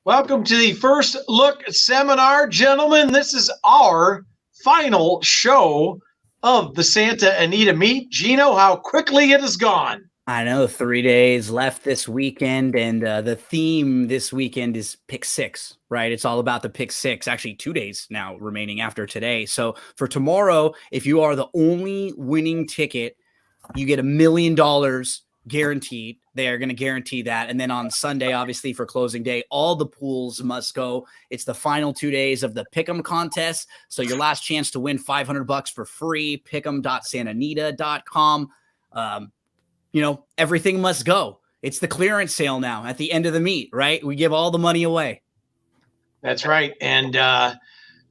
Welcome to the First Look Seminar, gentlemen. This is our final show of the Santa Anita meet. Gino, how quickly it has gone. I know, 3 days left this weekend, and the theme this weekend is pick six, right? It's all about the pick six. Actually, 2 days now remaining after today. So for tomorrow, if you are the only winning ticket, you get $1 million guaranteed. They are going to guarantee that. And then on Sunday, obviously for closing day, all the pools must go. It's the final 2 days of the Pick'em contest. So your last chance to win $500 for free, pick'em.santanita.com. Everything must go. It's the clearance sale now at the end of the meet, right? We give all the money away. That's right. And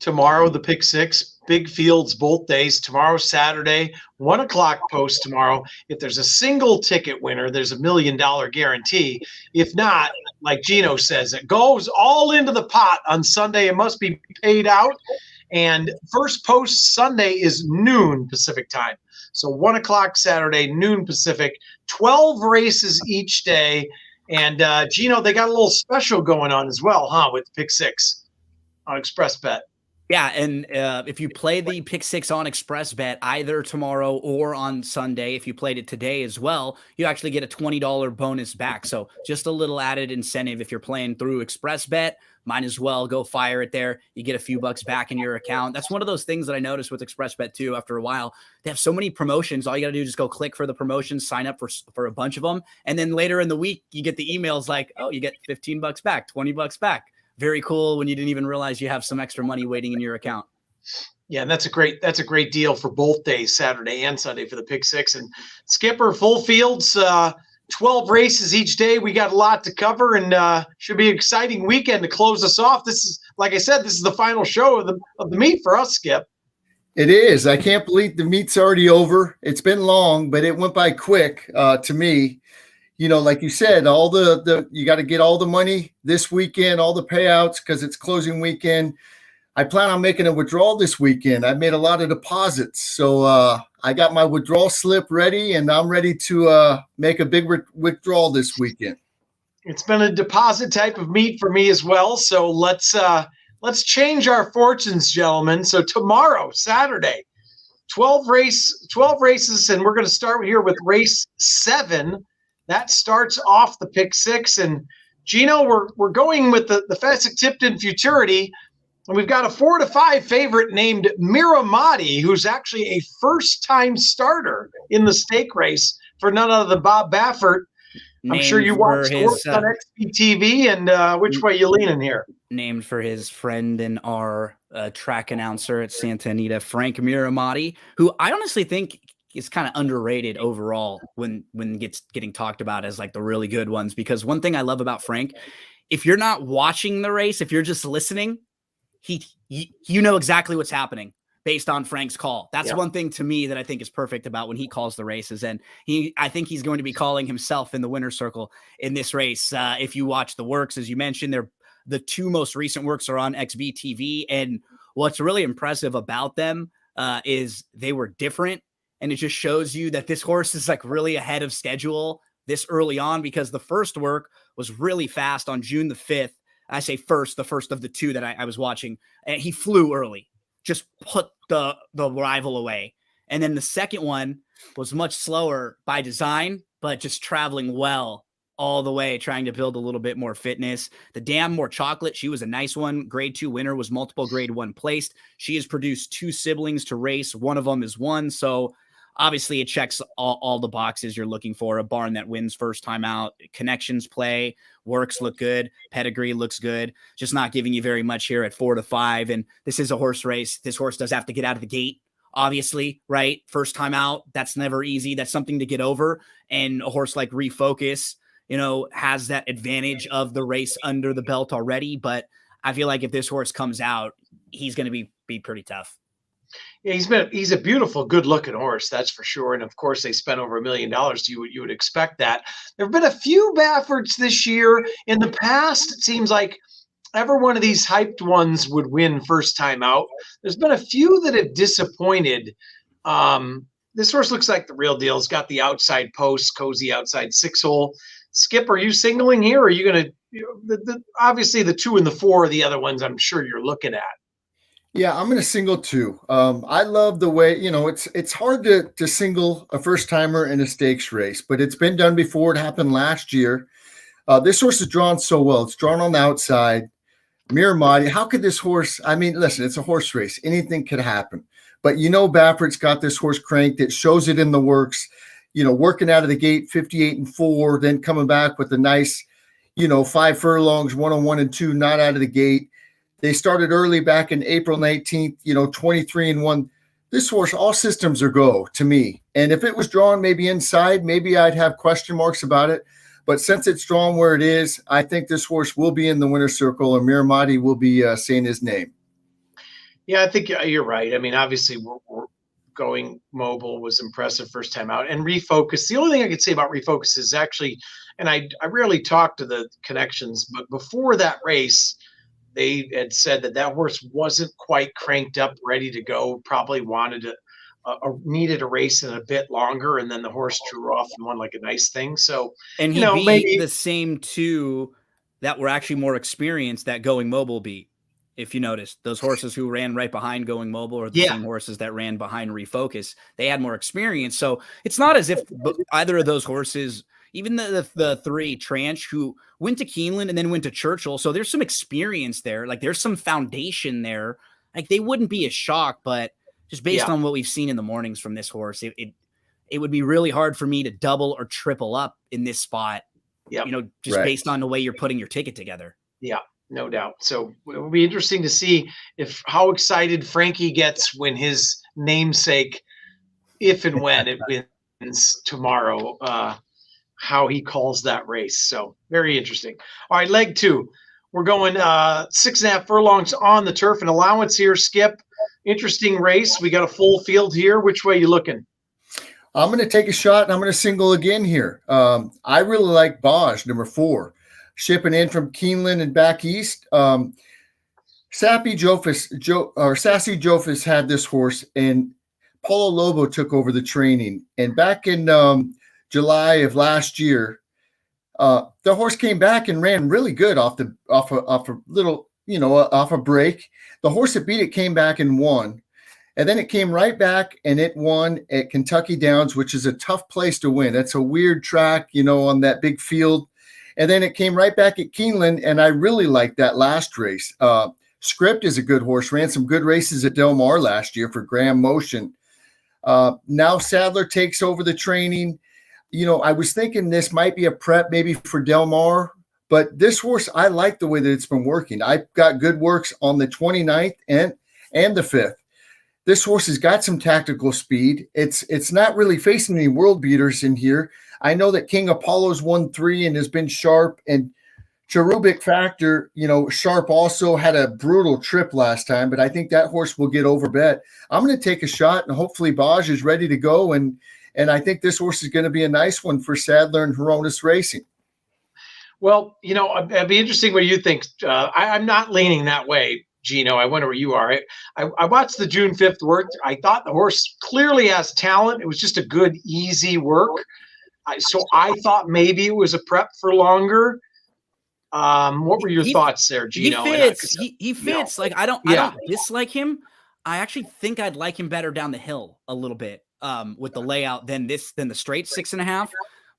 tomorrow, the pick six, big fields both days. Tomorrow, Saturday, 1 o'clock post tomorrow. If there's a single ticket winner, there's $1 million guarantee. If not, like Gino says, it goes all into the pot on Sunday. It must be paid out. And first post Sunday is noon Pacific time. So 1 o'clock Saturday, noon Pacific, 12 races each day. And Gino, they got a little special going on as well, huh, with pick six on Express Bet. Yeah, and if you play the pick six on Express Bet either tomorrow or on Sunday, if you played it today as well, you actually get a $20 bonus back. So just a little added incentive if you're playing through Express Bet. Might as well go fire it there. You get a few bucks back in your account. That's one of those things that I noticed with Express Bet too. After a while, they have so many promotions. All you got to do is just go click for the promotions, sign up for a bunch of them, and then later in the week you get the emails like, oh, you get 15 bucks back, 20 bucks back. Very cool when you didn't even realize you have some extra money waiting in your account. Yeah, and that's a great deal for both days, Saturday and Sunday for the pick six. And Skipper, full fields, 12 races each day. We got a lot to cover, and should be an exciting weekend to close us off. This is, like I said, this is the final show of the meet for us, Skip. It is. I can't believe the meet's already over. It's been long, but it went by quick to me. You know, like you said, all the you got to get all the money this weekend, all the payouts, because it's closing weekend. I plan on making a withdrawal this weekend. I've made a lot of deposits, so I got my withdrawal slip ready, and I'm ready to make a big withdrawal this weekend. It's been a deposit type of meet for me as well. So let's change our fortunes, gentlemen. So tomorrow, Saturday, 12 races, and we're going to start here with race 7. That starts off the pick six. And Gino, we're going with the Fessick Tipton Futurity. And we've got a 4-5 favorite named Miramati, who's actually a first-time starter in the stake race for none other than Bob Baffert. I'm sure you watched sports on XBTV, and which way you leaning here? Named for his friend and our track announcer at Santa Anita, Frank Miramati, who I honestly think is kind of underrated overall when getting talked about as like the really good ones. Because one thing I love about Frank, if you're not watching the race, if you're just listening, you know exactly what's happening based on Frank's call. That's one thing to me that I think is perfect about when he calls the races. And I think he's going to be calling himself in the winner's circle in this race. If you watch the works, as you mentioned, the 2 most recent works are on XBTV. And what's really impressive about them is they were different. And it just shows you that this horse is like really ahead of schedule this early on, because the first work was really fast on June the 5th. I say the first of the 2 that I was watching, and he flew early, just put the rival away. And then the second one was much slower by design, but just traveling well all the way, trying to build a little bit more fitness. The Damn More Chocolate, she was a nice one. Grade 2 winner, was multiple grade 1 placed. She has produced 2 siblings to race. One of them is 1. So obviously, it checks all the boxes you're looking for. A barn that wins first time out, connections play, works look good, pedigree looks good. Just not giving you very much here at 4-5. And this is a horse race. This horse does have to get out of the gate, obviously, right? First time out, that's never easy. That's something to get over. And a horse like Refocus, has that advantage of the race under the belt already. But I feel like if this horse comes out, he's going to be pretty tough. Yeah, he's a beautiful, good-looking horse, that's for sure. And of course, they spent over $1 million. You would expect that. There have been a few Bafferts this year. In the past, it seems like every one of these hyped ones would win first time out. There's been a few that have disappointed. This horse looks like the real deal. It's got the outside post, cozy outside 6-hole. Skip, are you singling here, or are you obviously the 2 and the 4 are the other ones I'm sure you're looking at. Yeah, I'm going to single 2. I love the way, it's hard to single a first timer in a stakes race, but it's been done before. It happened last year. This horse is drawn so well. It's drawn on the outside. Miramati, how could this horse? I mean, listen, it's a horse race. Anything could happen. But Baffert's got this horse cranked. It shows it in the works. Working out of the gate, 58-4, then coming back with a nice, 5 furlongs, 101 and 2, not out of the gate. They started early back in April 19th, 23-1. This horse, all systems are go to me. And if it was drawn maybe inside, maybe I'd have question marks about it. But since it's drawn where it is, I think this horse will be in the winner's circle, and Miramati will be saying his name. Yeah, I think you're right. I mean, obviously, we're going mobile was impressive first time out. And Refocus, the only thing I could say about Refocus is actually, and I rarely talk to the connections, but before that race, they had said that horse wasn't quite cranked up, ready to go, probably wanted to needed a race in a bit longer, and then the horse drew off and won like a nice thing. So, and he beat maybe the same 2 that were actually more experienced that Going Mobile beat. If you noticed, those horses who ran right behind Going Mobile are the same horses that ran behind Refocus. They had more experience. So it's not as if either of those horses, even the 3, Tranche, who went to Keeneland and then went to Churchill. So there's some experience there. Like there's some foundation there. Like they wouldn't be a shock, but just based on what we've seen in the mornings from this horse, it would be really hard for me to double or triple up in this spot. Yeah, based on the way you're putting your ticket together. Yeah, no doubt. So it will be interesting to see how excited Frankie gets when his namesake, if and when it wins tomorrow, how he calls that race. So very interesting. All right, leg 2. We're going 6.5 furlongs on the turf. An allowance here, Skip. Interesting race. We got a full field here. Which way are you looking? I'm going to take a shot, and I'm going to single again here. I really like Baj, number 4, shipping in from Keeneland and back east. Sassy Jofis had this horse, and Paulo Lobo took over the training. And back in July of last year, the horse came back and ran really good off a little, off a break. The horse that beat it came back and won. And then it came right back and it won at Kentucky Downs, which is a tough place to win. That's a weird track, on that big field. And then it came right back at Keeneland, and I really liked that last race. Script is a good horse, ran some good races at Del Mar last year for Graham Motion. Now Sadler takes over the training. I was thinking this might be a prep maybe for Del Mar, but this horse, I like the way that it's been working. I've got good works on the 29th and the 5th. This horse has got some tactical speed. It's not really facing any world beaters in here. I know that King Apollo's won 3 and has been sharp, and Cherubic Factor, Sharp also had a brutal trip last time, but I think that horse will get overbet. I'm going to take a shot, and hopefully Baj is ready to go, and I think this horse is going to be a nice one for Sadler and Hronis Racing. Well, it'd be interesting what you think. I'm not leaning that way, Gino. I wonder where you are. I watched the June 5th work. I thought the horse clearly has talent. It was just a good, easy work. So I thought maybe it was a prep for longer. What were your thoughts there, Gino? He fits. He fits. Like I don't dislike him. I actually think I'd like him better down the hill a little bit with the layout than the straight 6.5.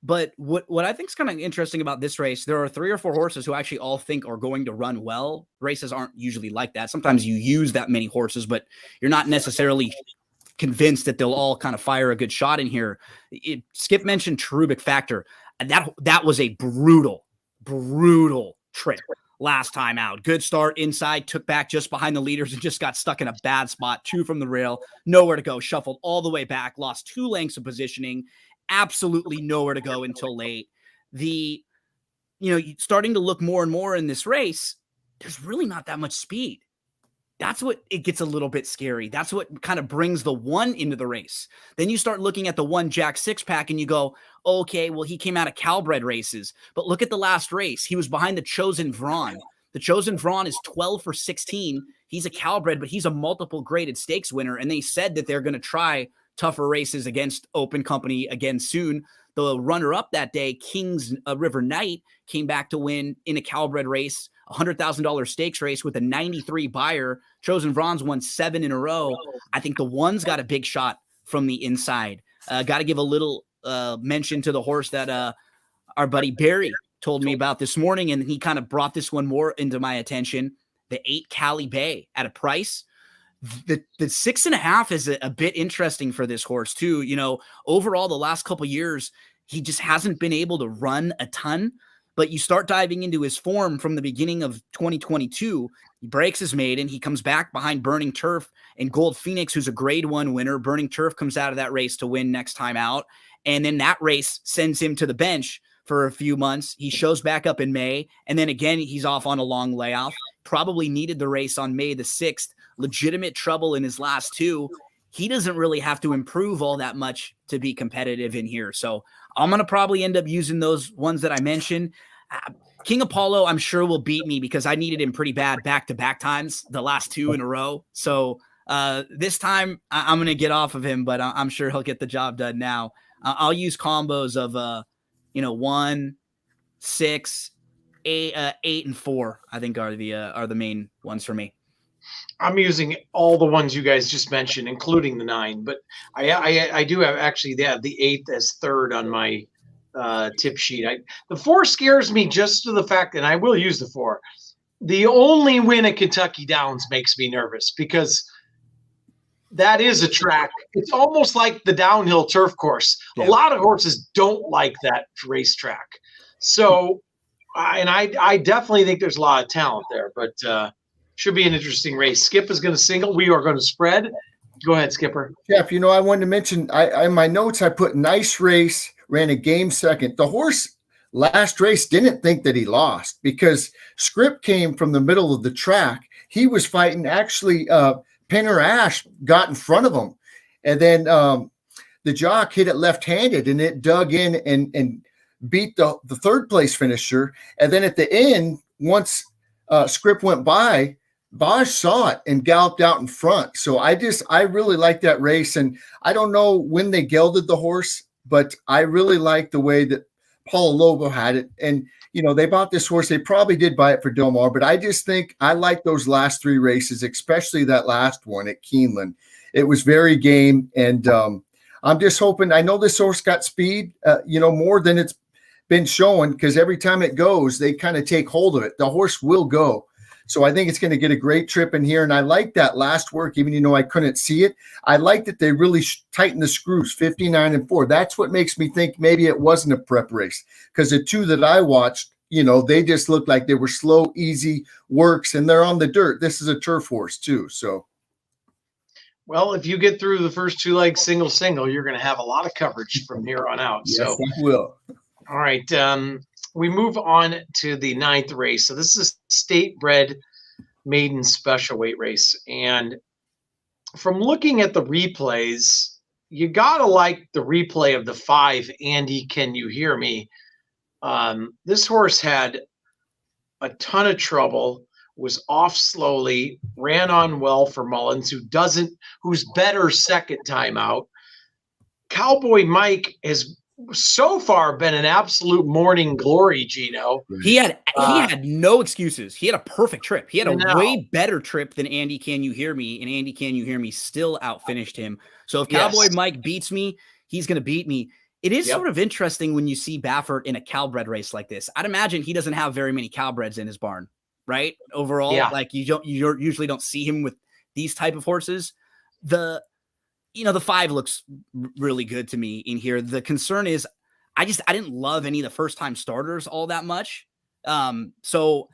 But what I think is kind of interesting about this race, there are 3 or 4 horses who actually all think are going to run well. Races aren't usually like that. Sometimes you use that many horses, but you're not necessarily convinced that they'll all kind of fire a good shot in here. Skip mentioned Cherubic Factor, and that was a brutal trip last time out. Good start inside, took back just behind the leaders and just got stuck in a bad spot. 2 from the rail, nowhere to go, shuffled all the way back, lost 2 lengths of positioning. Absolutely nowhere to go until late. Starting to look more and more in this race, there's really not that much speed. That's what it gets a little bit scary. That's what kind of brings the 1 into the race. Then you start looking at the 1 Jack 6-pack and you go, okay, well, he came out of Calbred races, but look at the last race. He was behind the Chosen Vron. The Chosen Vron is 12 for 16. He's a Calbred, but he's a multiple graded stakes winner. And they said that they're going to try tougher races against Open Company again soon. The runner-up that day, Kings River Knight, came back to win in a Calbred race, $100,000 stakes race with a 93 buyer. Chosen Bronze won 7 in a row. I think the one's got a big shot from the inside. Got to give a little mention to the horse that our buddy Barry told me about this morning, and he kind of brought this one more into my attention. The 8 Cali Bay at a price. The 6.5 is a bit interesting for this horse too. You know, overall the last couple years, he just hasn't been able to run a ton, but you start diving into his form from the beginning of 2022, he breaks his maiden, he comes back behind Burning Turf and Gold Phoenix, who's a grade 1 winner. Burning Turf comes out of that race to win next time out. And then that race sends him to the bench for a few months. He shows back up in May, and then again, he's off on a long layoff. Probably needed the race on May the 6th. Legitimate trouble in his last 2. He doesn't really have to improve all that much to be competitive in here. So I'm going to probably end up using those ones that I mentioned. King Apollo, I'm sure will beat me because I needed him pretty bad back-to-back times, the last 2 in a row. So this time I'm going to get off of him, but I'm sure he'll get the job done now. I'll use combos of 1, 6, 8, and 4. I think are the main ones for me. I'm using all the ones you guys just mentioned, including the 9. But I do have actually the 8th as 3rd on my tip sheet. The 4 scares me just to the fact, and I will use the 4. The only win at Kentucky Downs makes me nervous because that is a track. It's almost like the downhill turf course. Yeah. A lot of horses don't like that racetrack. So, and I definitely think there's a lot of talent there, but should be an interesting race. Skip is going to single. We are going to spread. Go ahead, Skipper. Jeff, I wanted to mention, in my notes, I put nice race, ran a game second. The horse last race didn't think that he lost because Script came from the middle of the track. He was fighting actually Penner Ash got in front of him. And then the jock hit it left-handed and it dug in and beat the 3rd place finisher. And then at the end, once Script went by, Bosch saw it and galloped out in front. So I really like that race. And I don't know when they gelded the horse, but I really like the way that Paul Lobo had it. And, they bought this horse. They probably did buy it for Del Mar, but I just think I like those last 3 races, especially that last one at Keeneland. It was very game. And I'm just hoping, I know this horse got speed, more than it's been showing because every time it goes, they kind of take hold of it. The horse will go. So I think it's going to get a great trip in here. And I like that last work, even I couldn't see it. I like that they really tightened the screws, 59 and 4. That's what makes me think maybe it wasn't a prep race because the 2 that I watched, they just looked like they were slow, easy works, and they're on the dirt. This is a turf horse too. So, well, if you get through the first 2 legs single, you're going to have a lot of coverage from here on out. Yes, so I will. All right. We move on to the 9th race. So this is a state bred maiden special weight race. And from looking at the replays, you got to like the replay of the 5, Andy, Can You Hear Me? This horse had a ton of trouble, was off slowly, ran on well for Mullins, who's better second time out. Cowboy Mike has so far been an absolute morning glory, Gino. He had no excuses. He had a perfect trip. He had a way better trip than Andy Can You Hear Me, and Andy Can You Hear Me still outfinished him. So if Cowboy Mike beats me, he's going to beat me. It is sort of interesting when you see Baffert in a Calbred race like this. I'd imagine he doesn't have very many Calbreds in his barn, right? Overall, like you usually don't see him with these type of horses. The 5 looks really good to me in here. The concern is I didn't love any of the first time starters all that much. So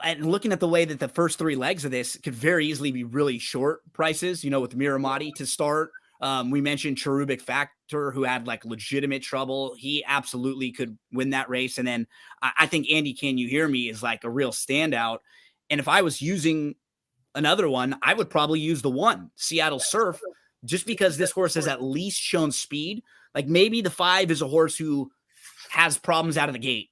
and looking at the way that the first 3 legs of this could very easily be really short prices, with Miramati to start. We mentioned Cherubic Factor, who had like legitimate trouble. He absolutely could win that race. And then I think Andy Can You Hear Me is like a real standout. And if I was using another one, I would probably use the 1, Seattle Surf, just because this horse has at least shown speed. Like maybe the 5 is a horse who has problems out of the gate,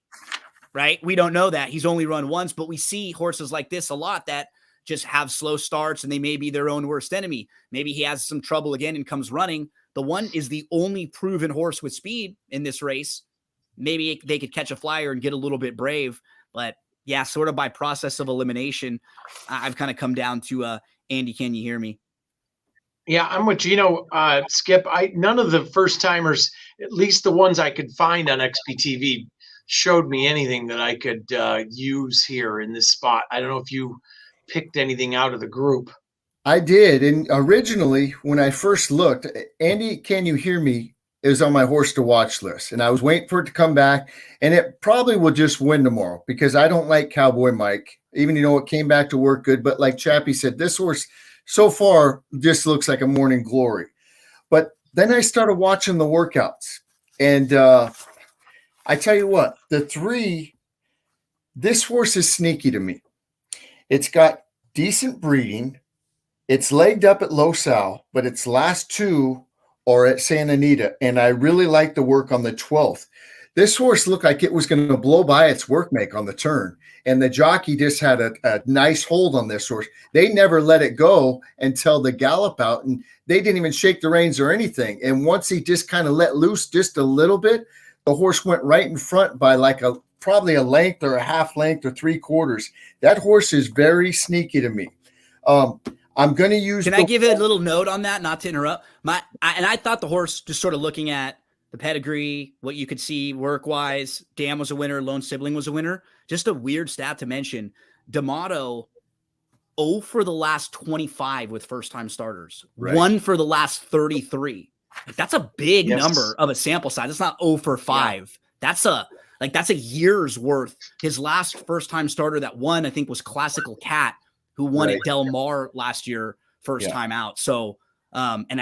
right? We don't know that. He's only run once, but we see horses like this a lot that just have slow starts and they may be their own worst enemy. Maybe he has some trouble again and comes running, The one is the only proven horse with speed in this race. Maybe they could catch a flyer and get a little bit brave, but yeah, sort of by process of elimination, I've kind of come down to Andy, can you hear me? Yeah, I'm with Gino. Skip, none of the first timers, at least the ones I could find on XPTV, showed me anything that I could use here in this spot. I don't know if you picked anything out of the group. I did. And originally, when I first looked, Andy, can you hear me? It was on my horse to watch list. And I was waiting for it to come back. And it probably will just win tomorrow because I don't like Cowboy Mike. Even, it came back to work good. But like Chappie said, this horse so far just looks like a morning glory. But then I started watching the workouts. And I tell you what, this horse is sneaky to me. It's got decent breeding. It's legged up at Los Al, but its last two are at Santa Anita, and I really like the work on the 12th. This horse looked like it was going to blow by its workmake on the turn, and the jockey just had a nice hold on this horse. They never let it go until the gallop out, and they didn't even shake the reins or anything. And once he just kind of let loose just a little bit, the horse went right in front by probably a length or a half length or 3/4. That horse is very sneaky to me. I'm going to use. Can I give a little note on that? Not to interrupt. I thought the horse, just sort of looking at the pedigree, what you could see work wise, Dam was a winner, Lone Sibling was a winner. Just a weird stat to mention. D'Amato, 0 for the last 25 with first time starters, right. 1 for the last 33. That's a big number of a sample size. It's not 0 for 5. Yeah. That's a year's worth. His last first time starter that won, I think, was Classical Cat, who won at Del Mar last year, first time out. So,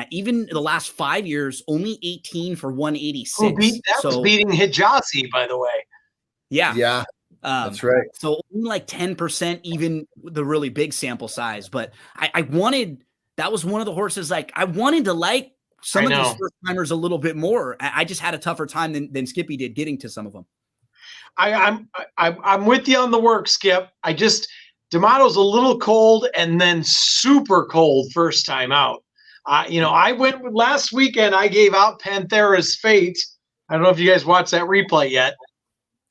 even the last 5 years, only 18 for 186. Was beating Hijazi, by the way. Yeah. Yeah. That's right. So only like 10%, even the really big sample size. But that was one of the horses, I wanted to like some of these first timers a little bit more. I just had a tougher time than Skippy did getting to some of them. I'm with you on the work, Skip. D'Amato's a little cold and then super cold first time out. I went last weekend. I gave out Panthera's Fate. I don't know if you guys watched that replay yet.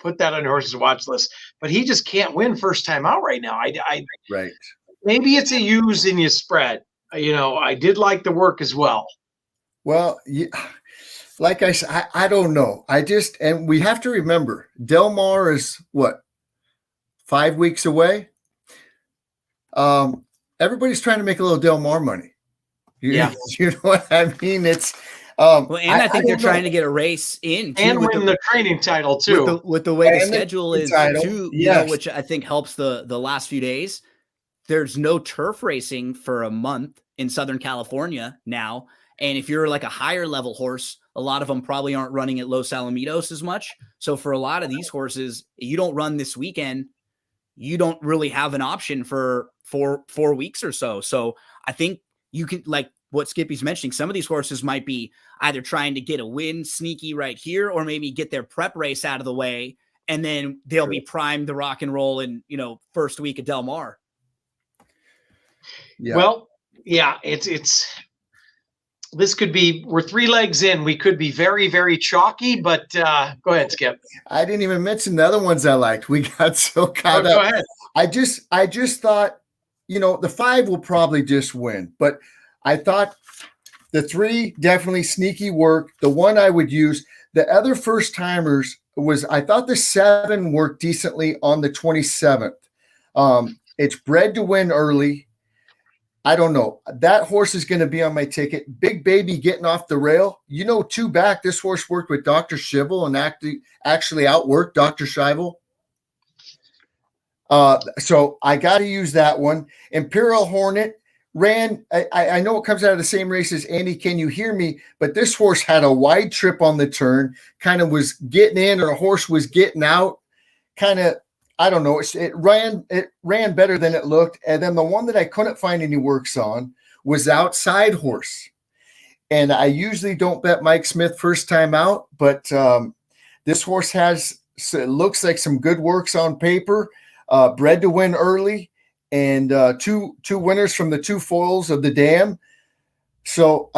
Put that on your horse's watch list. But he just can't win first time out right now. Right. Maybe it's a use in your spread. I did like the work as well. Well, like I said, I don't know. And we have to remember, Del Mar is what, 5 weeks away? Everybody's trying to make a little Del Mar money. You know what I mean? It's I think they're trying to get a race in too, and win the training title too. With the way the schedule is too, which I think helps the last few days. There's no turf racing for a month in Southern California now, and if you're like a higher level horse, a lot of them probably aren't running at Los Alamitos as much. So for a lot of these horses, you don't run this weekend, you don't really have an option for 4 weeks or so. So I think you can, like what Skippy's mentioning, some of these horses might be either trying to get a win sneaky right here, or maybe get their prep race out of the way, and then they'll be primed to rock and roll in, first week of Del Mar. Yeah. Well, yeah, this could be, we're 3 legs in. We could be very, very chalky, but go ahead, Skip. I didn't even mention the other ones I liked. We got so caught up. Go ahead. I just thought, the 5 will probably just win, but I thought the 3 definitely sneaky work. The 1 I would use, the other first timers I thought the 7 worked decently on the 27th. It's bred to win early. I don't know. That horse is going to be on my ticket. Big Baby getting off the rail. 2 back, this horse worked with Dr. Schivel and actually outworked Dr. Schivel. So I got to use that one. Imperial Hornet ran. I know it comes out of the same race as Andy. Can you hear me? But this horse had a wide trip on the turn, kind of was getting in, or a horse was getting out. Kind of, I don't know. It ran better than it looked. And then the one that I couldn't find any works on was Outside Horse. And I usually don't bet Mike Smith first time out, but this horse it looks like some good works on paper. Bred to win early, and two winners from the 2 foals of the Dam. So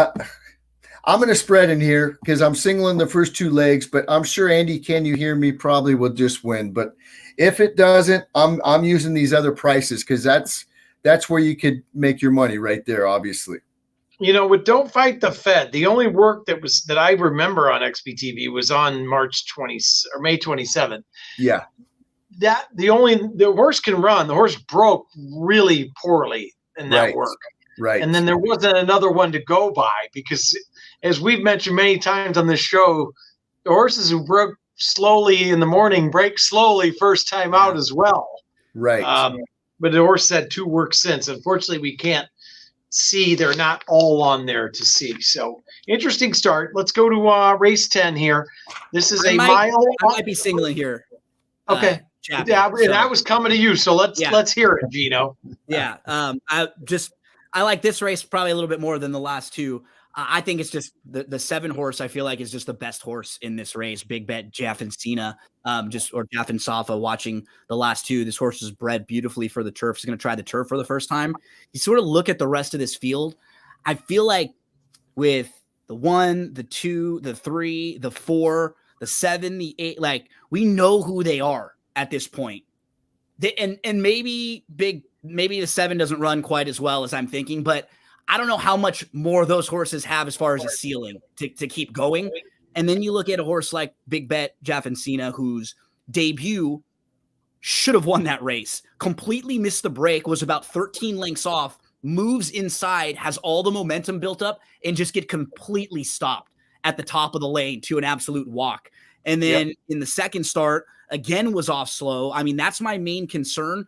I'm going to spread in here because I'm singling the first 2 legs, but I'm sure Andy, can you hear me? Probably will just win. But if it doesn't, I'm using these other prices because that's where you could make your money right there, obviously. With Don't Fight the Fed, the only work that I remember on XBTV was on March 20 or May 27th. Yeah. The horse can run. The horse broke really poorly in that work. Right. And then there wasn't another one to go by because, as we've mentioned many times on this show, the horses who broke slowly in the morning break slowly first time out as well. Right. But the horse had 2 works since. Unfortunately, we can't see. They're not all on there to see. So interesting start. Let's go to race 10 here. This is mile. I might be singling here. Okay. Chappie, I was coming to you. So let's hear it, Gino. Yeah. I like this race probably a little bit more than the last 2. I think it's just the 7 horse. I feel like is just the best horse in this race. Big Bet Jaffin Safa. Watching the last 2, this horse is bred beautifully for the turf. He's going to try the turf for the first time. You sort of look at the rest of this field. I feel like with the 1, the 2, the 3, the 4, the 7, the 8, like we know who they are at this point. And maybe the 7 doesn't run quite as well as I'm thinking, but I don't know how much more those horses have as far as a ceiling to keep going. And then you look at a horse like Big Bet Jaffin, whose debut should have won that race, completely missed the break, was about 13 lengths off, moves inside, has all the momentum built up, and just get completely stopped at the top of the lane to an absolute walk. And then in the second start, again, was off slow. I mean, that's my main concern.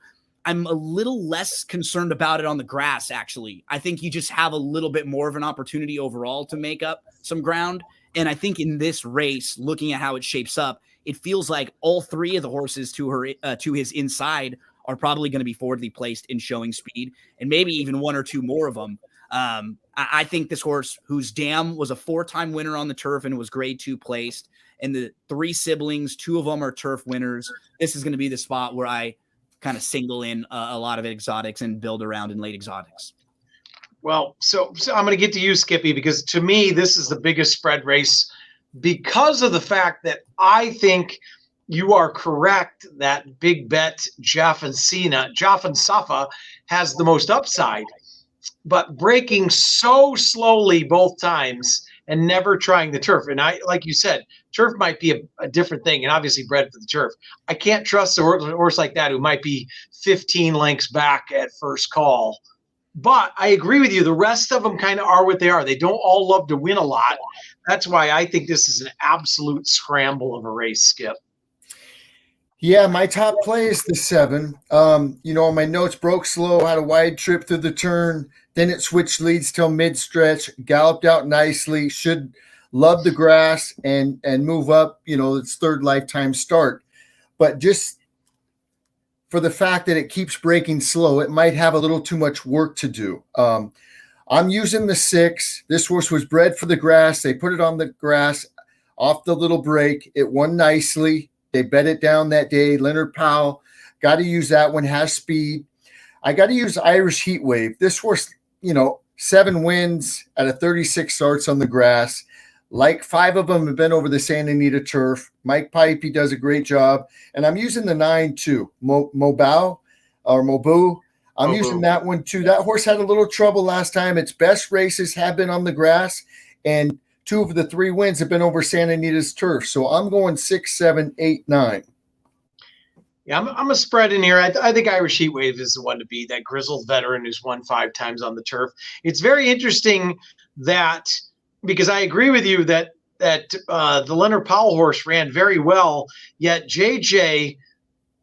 I'm a little less concerned about it on the grass, actually. I think you just have a little bit more of an opportunity overall to make up some ground. And I think in this race, looking at how it shapes up, it feels like all 3 of the horses to his inside are probably going to be forwardly placed in showing speed, and maybe even 1 or 2 more of them. I think this horse, whose dam was a 4-time winner on the turf and was grade 2 placed, and the 3 siblings, 2 of them are turf winners. This is going to be the spot where I kind of single in a lot of exotics and build around in late exotics. Well, so I'm going to get to you, Skippy, because to me, this is the biggest spread race because of the fact that I think you are correct that Big Bet Jaffin Safa has the most upside, but breaking so slowly both times and never trying the turf. And like you said, turf might be a different thing, and obviously bred for the turf. I can't trust a horse like that who might be 15 lengths back at first call. But I agree with you. The rest of them kind of are what they are. They don't all love to win a lot. That's why I think this is an absolute scramble of a race, Skip. Yeah, my top play is the 7. My notes, broke slow, had a wide trip through the turn, then it switched leads till mid-stretch, galloped out nicely, should love the grass and move up, its 3rd lifetime start. But just for the fact that it keeps breaking slow, it might have a little too much work to do. I'm using the 6. This horse was bred for the grass. They put it on the grass off the little break. It won nicely. They bet it down that day. Leonard Powell, got to use that one, has speed. I got to use Irish Heat Wave. This horse, 7 wins out of 36 starts on the grass. Like 5 of them have been over the Santa Anita turf. Mike Pipe, he does a great job. And I'm using the 9 too, Mobu. I'm using that one too. That horse had a little trouble last time. Its best races have been on the grass, and 2 of the 3 wins have been over Santa Anita's turf. So I'm going 6, 7, 8, 9. Yeah, I'm a spread in here. I think Irish Heat Wave is the one to beat, that grizzled veteran who's won 5 times on the turf. It's very interesting that, because I agree with you that the Leonard Powell horse ran very well, yet JJ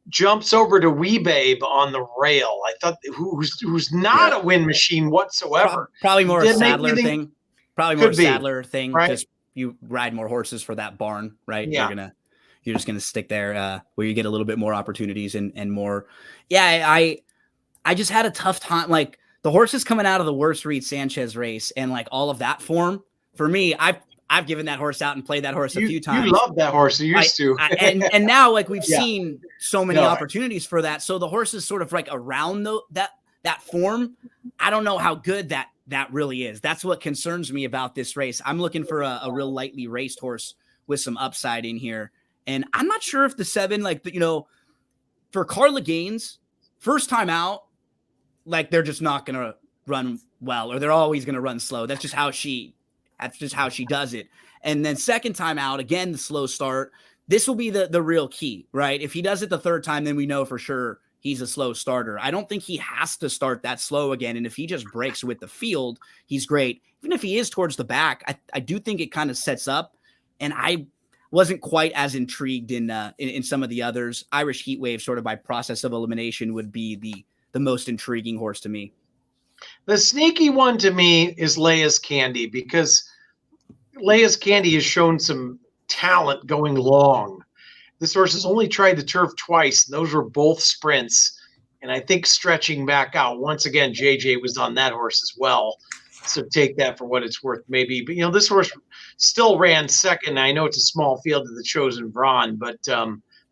jumps over to Wee Babe on the rail. I thought who's not a win machine whatsoever. Probably more a Sadler thing. Probably more Sadler thing. Right? Just you ride more horses for that barn, right? Yeah. You're just gonna stick there where you get a little bit more opportunities and more. Yeah, I just had a tough time. Like the horses coming out of the worst Reed Sanchez race and like all of that form. For me, I've given that horse out and played that horse a few times. You love that horse. You used to. And now like we've seen so many opportunities for that. So the horse is sort of like around that form. I don't know how good that That really is. That's what concerns me about this race. I'm looking for a real lightly raced horse with some upside in here. And I'm not sure if the 7, like, you know, for Carla Gaines, first time out, like they're just not going to run well, or they're always going to run slow. That's just how she does it. And then second time out, again, the slow start. This will be the real key, right? If he does it the third time, then we know for sure he's a slow starter. I don't think he has to start that slow again. And if he just breaks with the field, he's great. Even if he is towards the back, I do think it kind of sets up. And I wasn't quite as intrigued in some of the others. Irish Heatwave, sort of by process of elimination, would be the most intriguing horse to me. The sneaky one to me is Leia's Candy, because Leia's Candy has shown some talent going long. This horse has only tried the turf twice, and those were both sprints. And I think stretching back out, once again, JJ was on that horse as well. So take that for what it's worth, maybe. But, you know, this horse still ran second. I know it's a small field to the Chosen Brawn, but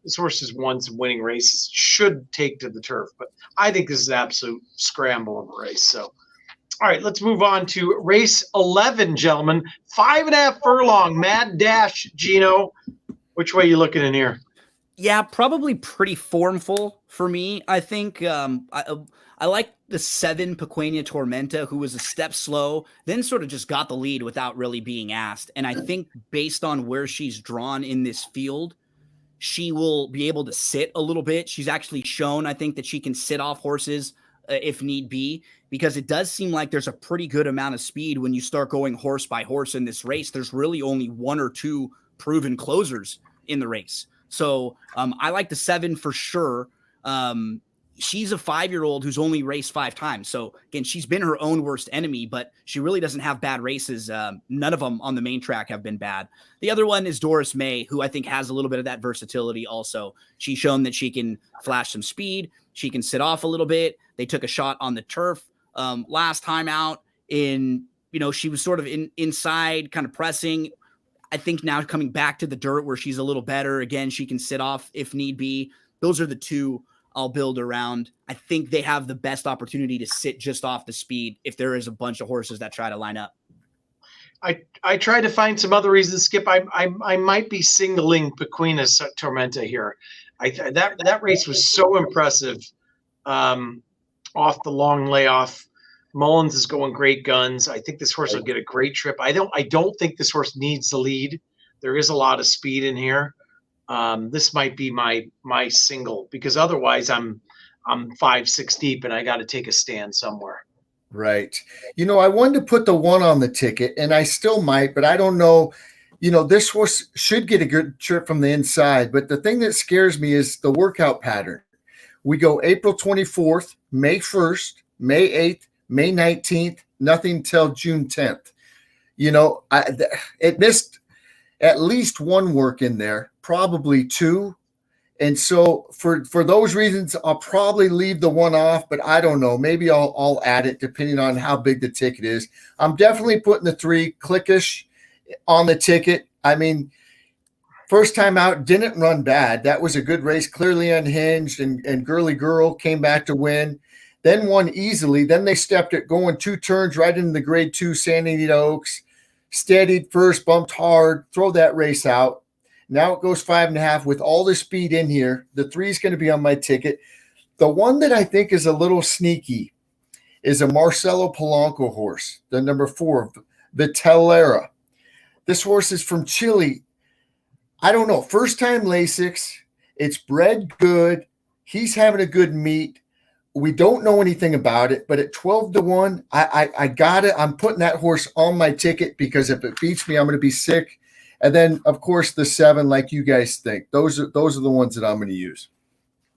this horse has won some winning races, should take to the turf. But I think this is an absolute scramble of a race. So, all right, let's move on to race 11, gentlemen. 5.5 furlong, Mad Dash, Gino. Which way are you looking in here? Yeah, probably pretty formful for me. I think I like the 7 Pequeña Tormenta, who was a step slow, then sort of just got the lead without really being asked. And I think based on where she's drawn in this field, she will be able to sit a little bit. She's actually shown, I think, that she can sit off horses if need be, because it does seem like there's a pretty good amount of speed when you start going horse by horse in this race. There's really only 1 or 2 proven closers in the race. So I like the 7 for sure. She's a 5-year-old who's only raced 5 times. So again, she's been her own worst enemy, but she really doesn't have bad races. None of them on the main track have been bad. The other one is Doris May, who I think has a little bit of that versatility also. She's shown that she can flash some speed. She can sit off a little bit. They took a shot on the turf last time out in, you know, she was sort of inside kind of pressing. I think now coming back to the dirt where she's a little better. Again, she can sit off if need be. Those are the 2 I'll build around. I think they have the best opportunity to sit just off the speed if there is a bunch of horses that try to line up. I tried to find some other reasons, Skip. I might be singling Pequeña Tormenta here. That race was so impressive off the long layoff. Mullins is going great guns. I think this horse will get a great trip. I don't think this horse needs the lead. There is a lot of speed in here. This might be my single, because otherwise I'm 5-6 deep and I got to take a stand somewhere. Right. You know, I wanted to put the 1 on the ticket, and I still might, but I don't know. You know, this horse should get a good trip from the inside, but the thing that scares me is the workout pattern. We go April 24th, May 1st, May 8th, May 19th, nothing till June 10th. You know, it missed at least 1 work in there, probably 2. And so for those reasons, I'll probably leave the 1 off, but I don't know. Maybe I'll add it depending on how big the ticket is. I'm definitely putting the 3 Clickish on the ticket. I mean, first time out, didn't run bad. That was a good race, clearly unhinged, and Girly Girl came back to win. Then won easily. Then they stepped it, going 2 turns right into the grade 2 Santa Anita Oaks. Steadied first, bumped hard, throw that race out. Now it goes 5.5 with all the speed in here. The 3 is going to be on my ticket. The one that I think is a little sneaky is a Marcelo Polanco horse, the number 4, Vitellera. This horse is from Chile. I don't know. First time Lasix. It's bred good. He's having a good meet. We don't know anything about it, but at 12-1, I got it. I'm putting that horse on my ticket, because if it beats me, I'm going to be sick. And then, of course, the 7, like you guys think, those are the ones that I'm going to use.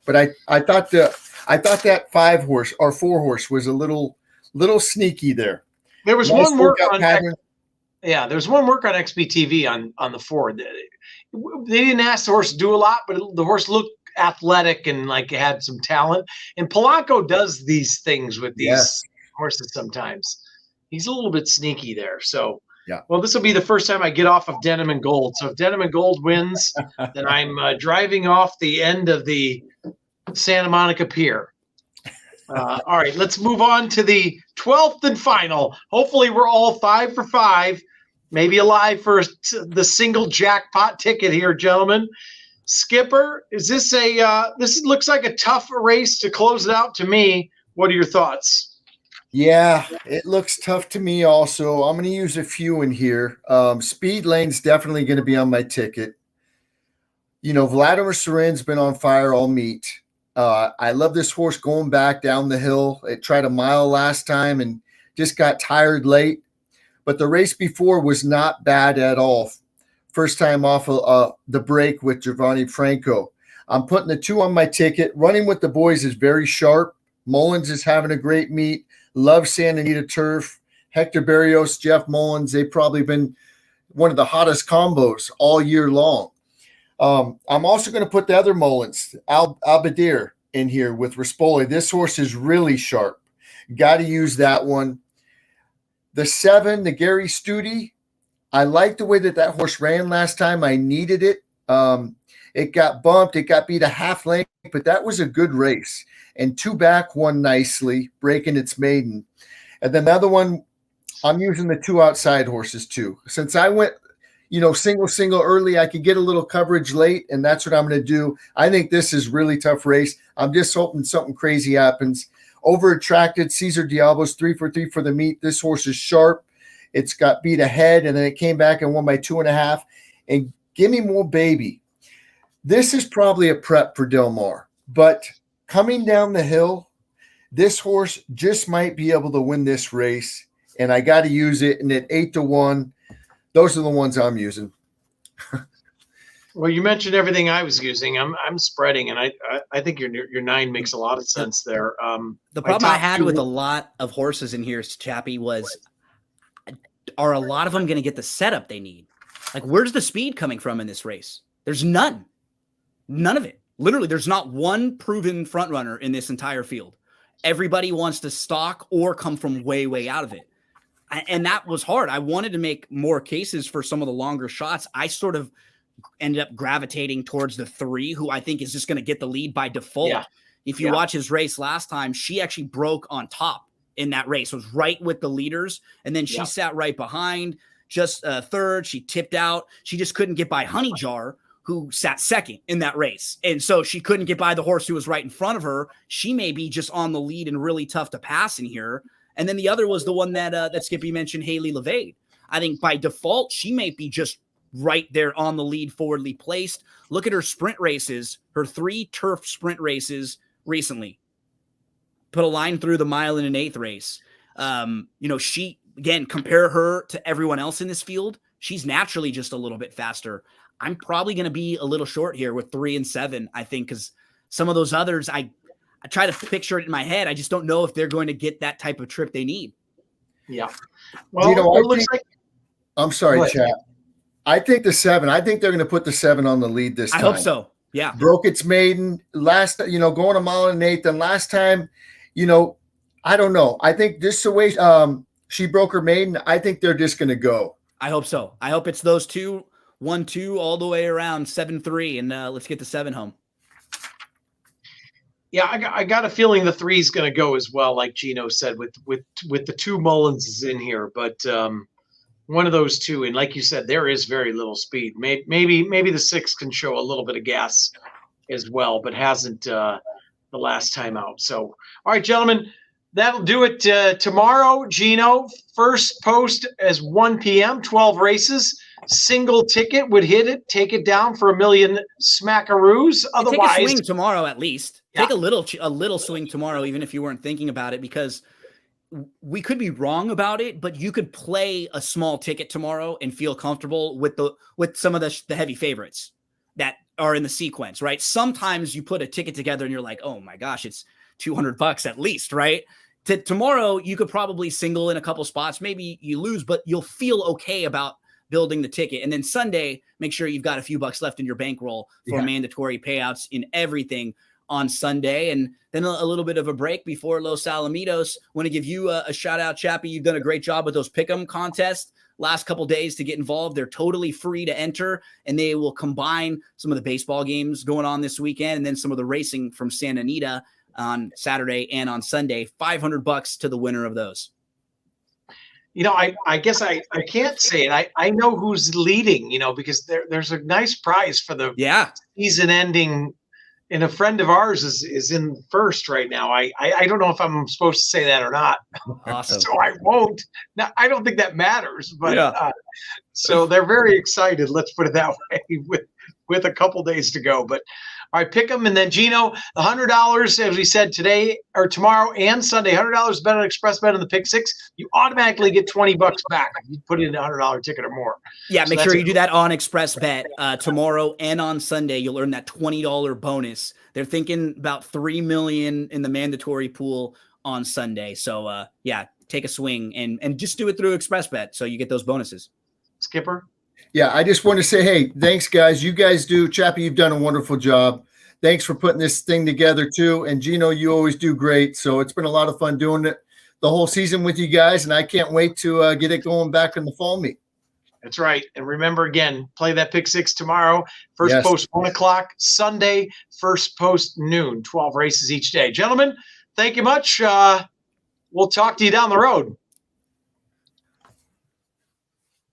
But I thought that 5 horse or 4 horse was a little sneaky there. There was nice one work on there's one work on XBTV on the 4. They didn't ask the horse to do a lot, but the horse looked athletic and like had some talent. And Polanco does these things with these horses sometimes. He's a little bit sneaky there. So, yeah. Well, this will be the first time I get off of Denim and Gold. So if Denim and Gold wins, then I'm driving off the end of the Santa Monica Pier. All right, let's move on to the 12th and final. Hopefully, we're all 5 for 5, maybe alive for the single jackpot ticket here, gentlemen. Skipper, is this this looks like a tough race to close it out to me. What are your thoughts? Yeah, it looks tough to me also. I'm going to use a few in here. Speed Lane's definitely going to be on my ticket. Vladimir Seren's been on fire all meet. I love this horse going back down the hill. It tried a mile last time and just got tired late. But the race before was not bad at all. First time off of the break with Giovanni Franco. I'm putting the 2 on my ticket. Running with the boys is very sharp. Mullins is having a great meet. Love Santa Anita turf. Hector Barrios, Jeff Mullins, they've probably been one of the hottest combos all year long. I'm also going to put the other Mullins, Albadir, in here with Rispoli. This horse is really sharp. Got to use that one. The 7, the Gary Studi, I like the way that horse ran last time. I needed it. It got bumped. It got beat a half length, but that was a good race. And 2 back won nicely, breaking its maiden. And then the other one, I'm using the 2 outside horses too. Since I went, single early, I could get a little coverage late, and that's what I'm going to do. I think this is really tough race. I'm just hoping something crazy happens. Over attracted, Cesar Diablo's 3 for 3 for the meet. This horse is sharp. It's got beat ahead, and then it came back and won by 2.5. And Give Me More Baby. This is probably a prep for Del Mar, but coming down the hill, this horse just might be able to win this race, and I got to use it. And at 8-1, those are the ones I'm using. Well, you mentioned everything I was using. I'm spreading, and I think your 9 makes a lot of sense there. The problem I had with a lot of horses in here, Chappie, was are a lot of them going to get the setup they need? Like, where's the speed coming from in this race? There's none of it. Literally, there's not one proven front runner in this entire field. Everybody wants to stalk or come from way, way out of it. And that was hard. I wanted to make more cases for some of the longer shots. I sort of ended up gravitating towards the 3, who I think is just going to get the lead by default. Yeah. If you watch his race last time, she actually broke on top in that race. It was right with the leaders. And then she sat right behind, just third. She tipped out. She just couldn't get by Honey Jar, who sat second in that race. And so she couldn't get by the horse who was right in front of her. She may be just on the lead and really tough to pass in here. And then the other was the one that Skippy mentioned, Haley Levade. I think by default, she may be just right there on the lead, forwardly placed. Look at her sprint races, her 3 turf sprint races recently. Put a line through the 1 1/8 race. She, again, compare her to everyone else in this field. She's naturally just a little bit faster. I'm probably going to be a little short here with 3 and 7, I think, because some of those others, I try to picture it in my head. I just don't know if they're going to get that type of trip they need. Yeah. Well, it looks like. I'm sorry, Chad. I think the 7. I think they're going to put the 7 on the lead this time. I hope so. Yeah. Broke its maiden last, going a 1 1/8. And last time, I don't know. I think this the way she broke her maiden. I think they're just going to go. I hope so. I hope it's those 2, 1, 2 all the way around 7-3, and let's get the 7 home. Yeah, I got a feeling the 3 is going to go as well, like Gino said, with the 2 Mullins in here. But one of those 2, and like you said, there is very little speed. Maybe the 6 can show a little bit of gas as well, but hasn't the last time out. So, all right, gentlemen, that'll do it tomorrow. Gino, first post as 1 p.m., 12 races. Single ticket would hit it, take it down for $1 million smackaroos. Otherwise, take a swing tomorrow at least. Take a little swing tomorrow, even if you weren't thinking about it, because we could be wrong about it, but you could play a small ticket tomorrow and feel comfortable with some of the heavy favorites that are in the sequence, right? Sometimes you put a ticket together and you're like, oh my gosh, it's $200 at least, right? Tomorrow you could probably single in a couple spots. Maybe you lose, but you'll feel okay about building the ticket. And then Sunday, make sure you've got a few bucks left in your bankroll for mandatory payouts in everything on Sunday. And then a little bit of a break before Los Alamitos. Want to give you a shout out, Chappie. You've done a great job with those pick'em contests last couple days to get involved. They're totally free to enter, and they will combine some of the baseball games going on this weekend and then some of the racing from Santa Anita on Saturday and on Sunday. $500 to the winner of those. I guess I can't say it. I know who's leading, because there's a nice prize for the season ending, and a friend of ours is in first right now. I don't know if I'm supposed to say that or not. Awesome. So I won't. Now, I don't think that matters, but so they're very excited. Let's put it that way with a couple days to go. But all right, pick them. And then Gino, the $100, as we said today or tomorrow and Sunday, $100 bet on Express Bet on the pick six. You automatically get $20 back if you put in a $100 ticket or more. Yeah, make sure you do that on Express Bet tomorrow and on Sunday. You'll earn that $20 bonus. They're thinking about $3 million in the mandatory pool on Sunday. So take a swing and just do it through Express Bet so you get those bonuses. Skipper. Yeah, I just want to say, hey, thanks, guys. You guys do. Chappie, you've done a wonderful job. Thanks for putting this thing together, too. And, Gino, you always do great. So it's been a lot of fun doing it the whole season with you guys, and I can't wait to get it going back in the fall meet. That's right. And remember, again, play that pick six tomorrow. First post 1 o'clock. Sunday, first post noon. 12 races each day. Gentlemen, thank you much. We'll talk to you down the road.